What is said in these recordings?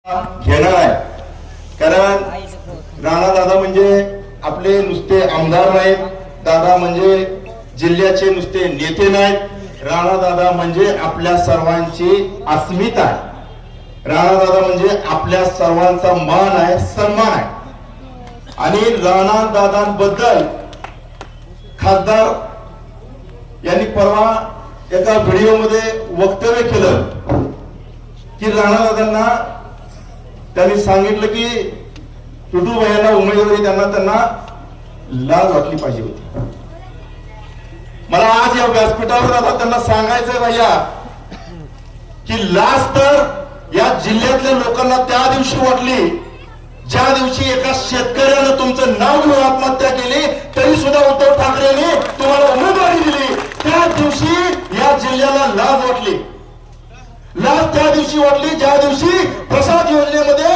घेणार आहे. कारण राणा दादा म्हणजे आपले नुसते आमदार नाहीत, दादा म्हणजे जिल्ह्याचे नुसते नेते नाहीत, राणा दादा म्हणजे आपल्या सर्वांची अस्मिता आहे. राणा दादा म्हणजे आपल्या सर्वांचा मान आहे, सन्मान आहे. आणि राणा दादांबद्दल खासदार यांनी परवा एका व्हिडिओमध्ये वक्तव्य केलं की राणा दादांना त्यांनी सांगितलं की टुटू भैयांना उमेदवारी त्यांना लाज वाटली पाहिजे होती. मला आज या व्यासपीठावर आता त्यांना सांगायचंय भैया की लाज तर या जिल्ह्यातल्या लोकांना त्या दिवशी वाटली ज्या दिवशी एका शेतकऱ्यानं तुमचं नाव घेऊन आत्महत्या केली, तरी सुद्धा उद्धव ठाकरेंनी तुम्हाला उमेदवारी दिली. त्या दिवशी या जिल्ह्याला लाज वाटली. लाज त्या दिवशी वाटली ज्या दिवशी प्रसाद योजनेमध्ये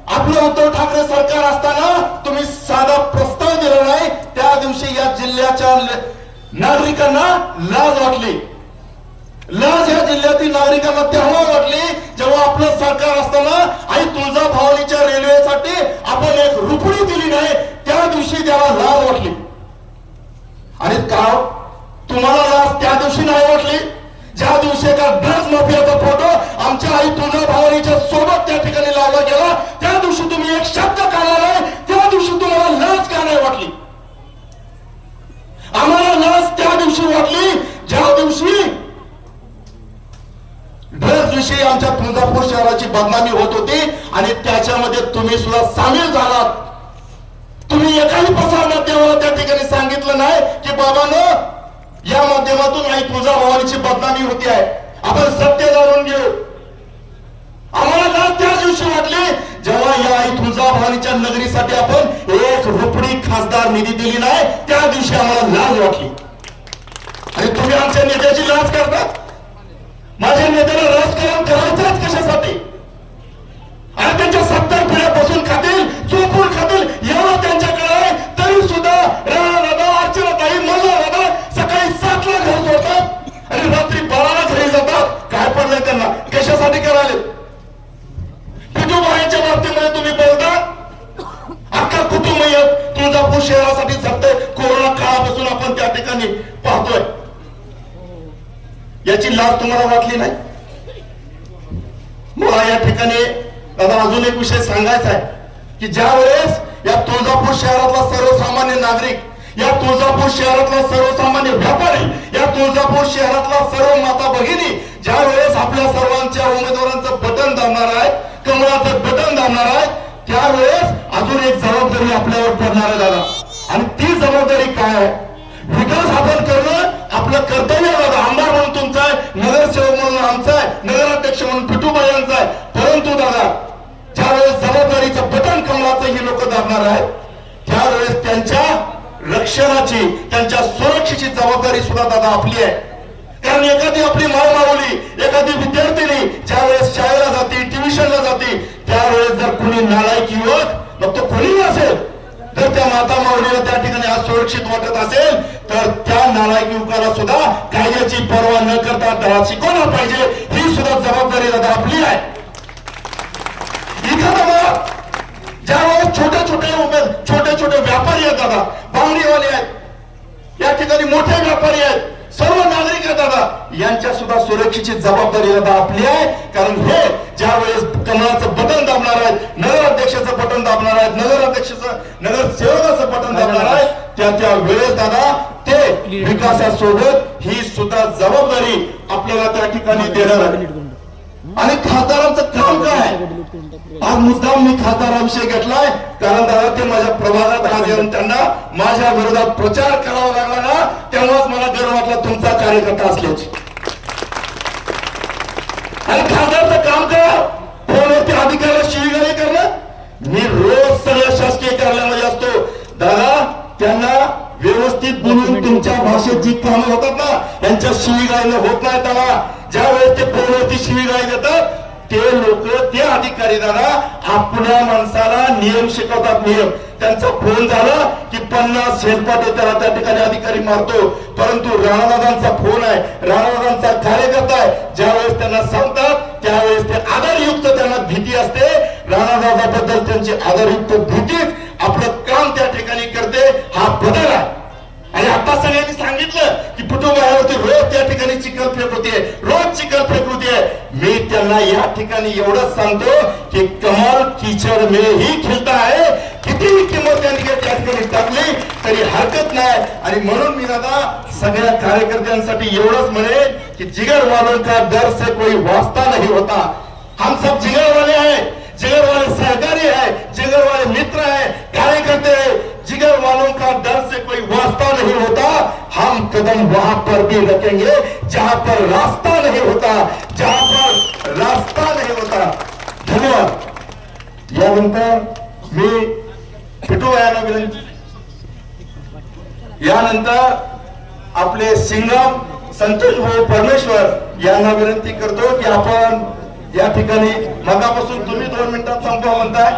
आपलं उद्धव ठाकरे सरकार असताना तुम्ही साधा प्रस्ताव दिला नाही. त्या दिवशी या जिल्ह्याच्या नागरिकांना लाज वाटली. लाज या जिल्ह्यातील नागरिकांना तेव्हा वाटली जेव्हा आपलं सरकार असताना आई तुळजाभवानीच्या रेल्वेसाठी आपण एक रुपडी दिली नाही. त्या दिवशी त्याला लाज वाटली. आणि का तुम्हाला लाज त्या दिवशी नाही वाटली ज्या दिवशी एका ड्रग्ज माफियाचा फोटो आमच्या आई तुळजाभवानीच्या सोबत त्या ठिकाणी लावला गेला. त्या दिवशी तुम्ही एक शब्द काढला नाही. त्या दिवशी तुम्हाला लाज का नाही वाटली? आम्हाला लाज त्या दिवशी वाटली ज्या दिवशी ड्रग्ज विषयी आमच्या तुळजापूर शहराची बदनामी होत होती आणि त्याच्यामध्ये तुम्ही सुद्धा सामील झालात. तुम्ही एकाही प्रसार माध्यमाला त्या ठिकाणी सांगितलं नाही की बाबांनो या माध्यमातून आई तुळजाभवानीची बदनामी होती आहे, आपण सत्य जाणून घेऊ. आम्हाला लाज त्या दिवशी वाटली जेव्हा या आई तुळजाभवानीच्या नगरीसाठी आपण एक रुपडी खासदार निधी दिली नाही. त्या दिवशी आम्हाला लाज वाटली. आणि तुम्ही आमच्या नेत्याची लाज करता. माझ्या नेत्याला राजकारण करायचंच कशासाठी? आणि त्यांच्या 70 पिढ्यापासून खातील, चोपून खातील एवढं त्यांच्याकडे आहे. तरी सुद्धा राणा दादा, अर्चनाताई, मल्हार दादा सकाळी 7ला घर सोडतात आणि रात्री 12ला घरी जातात. काय पडलंय त्यांना? कशासाठी करायला? कुटुंबाच्या बाबतीमध्ये तुम्ही बोलता अख्खा कुटुंब तुळजापूर शहरासाठी झटतंय. कोरोना काळापासून आपण त्या ठिकाणी पाहतोय. याची लाज तुम्हाला वाटली नाही? मला या ठिकाणी दादा अजून एक विषय सांगायचा आहे की ज्या वेळेस या तुळजापूर शहरातला सर्वसामान्य नागरिक, या तुळजापूर शहरातला सर्वसामान्य व्यापारी, या तुळजापूर शहरातला सर्व माता भगिनी ज्या वेळेस आपल्या सर्वांच्या उमेदवारांचं बटन दाबणार आहे, कमळाचं बटन दाबणार आहे, त्यावेळेस अजून एक जबाबदारी आपल्यावर पडणार आहे दादा. आणि ती जबाबदारी काय आहे? विकास आपण करणं आपलं कर्तव्य दादा. आमदार म्हणून तुमचं आहे, नगरसेवक म्हणून आमचा आहे, नगराध्यक्ष म्हणून पिटूबाई यांचा आहे. परंतु दादा ज्यावेळेस जबाबदारीचं बटन कमळाचं ही लोक दाबणार आहेत त्यावेळेस त्यांच्या रक्षणाची, त्यांच्या सुरक्षेची जबाबदारी सुद्धा दादा आपली आहे. कारण एखादी आपली माऊली, एखादी विद्यार्थिनी ज्यावेळेस शाळेला जाते, ट्युशनला जाते, त्यावेळेस जर कोणी नालायक युवक, मग तो कोणीही असेल, जर त्या माता माऊलीला त्या ठिकाणी असुरक्षित वाटत असेल तर त्या नालायक युवकाला सुद्धा कायद्याची पर्वा न करता त्याला शिकवलं पाहिजे. ही सुद्धा जबाबदारी दादा आपली आहे. ज्यावेळेस छोटे छोटे व्यापारी आहेत दादा, बांगडीवाले आहेत, या ठिकाणी मोठे व्यापारी आहेत, सर्व नागरिक आहेत दादा, यांच्या सुद्धा सुरक्षेची जबाबदारी दादा आपली आहे. कारण हे ज्या वेळेस कमळाचं बटन दाबणार आहेत, नगराध्यक्षाचं बटन दाबणार आहेत, नगरसेवकाचं बटन दाबणार आहेत, त्या वेळेस दादा ते विकासासोबत ही सुद्धा जबाबदारी आपल्याला त्या ठिकाणी देणार आहे. आणि खासदारांचं काम काय? आज मुद्दाम मी खासदारांविषयी घेतलाय कारण दादा ते माझ्या प्रभागात आज येऊन त्यांना माझ्या विरोधात प्रचार करावा लागला ना, तेव्हाच मला गर्व वाटला तुमचा कार्यकर्ता असल्याची. आणि खासदारचं काम काय? फोनवरती अधिकाऱ्याला शिवीगाळी करणं. मी रोज सगळ्या शासकीय कार्यालयामध्ये असतो दादा, त्यांना व्यवस्थित बोलून तुमच्या भाषेत जी कामं होतात ना यांच्या शिवीगाळीनं होत नाही. दादा ज्या वेळेस ते फोनवरती शिवीगाळी देतात ते लोक, ते अधिकारी दादा आपल्या माणसाला नियम शिकवतात. नियम त्यांचा फोन झाला की 50 हेलपाटे त्याला त्या ठिकाणी अधिकारी मारतो. परंतु राणादादांचा फोन आहे, राणादादांचा कार्यकर्ता आहे, ज्यावेळेस त्यांना सांगतात त्यावेळेस ते आदरयुक्त त्यांना भीती असते. राणादादाबद्दल त्यांची आदरयुक्त भीतीच आपलं काम त्या ठिकाणी करते. हा बदल आहे. आणि आता सगळ्यांनी सांगितलं की पुटुबायावरती रोज त्या ठिकाणी चिखल फेक होते, रोज चिखल फेक होते. मी त्यांना या ठिकाणी एवढंच सांगतो की कमल कीचड़ में ही खिलता है. कितीही किंमत त्यांनी त्या ठिकाणी टाकली तरी हरकत नाही. आणि म्हणून मी दादा सगळ्या कार्यकर्त्यांसाठी एवढंच म्हणेन की जिगर वालों का डर से कोई वास्ता नहीं होता. हम सब जिगर वाले हैं, जिगर वाले सहकारी है, जिगर वाले मित्र है, कार्यकर्ते है. जिगर वालों का डर से कोई वास्ता नहीं होता. हम कदम वहां पर भी रखेंगे जहां पर रास्ता नहीं होता, जहां पर रास्ता नहीं होता. धन्यवाद. यानंतर मी पिटूबायांना विनंती, यानंतर आपले सिंगम संतोष भाऊ परमेश्वर यांना विनंती करतो की आपण या ठिकाणी मगापासून तुम्ही 2 मिनिटात संपवा म्हणताय.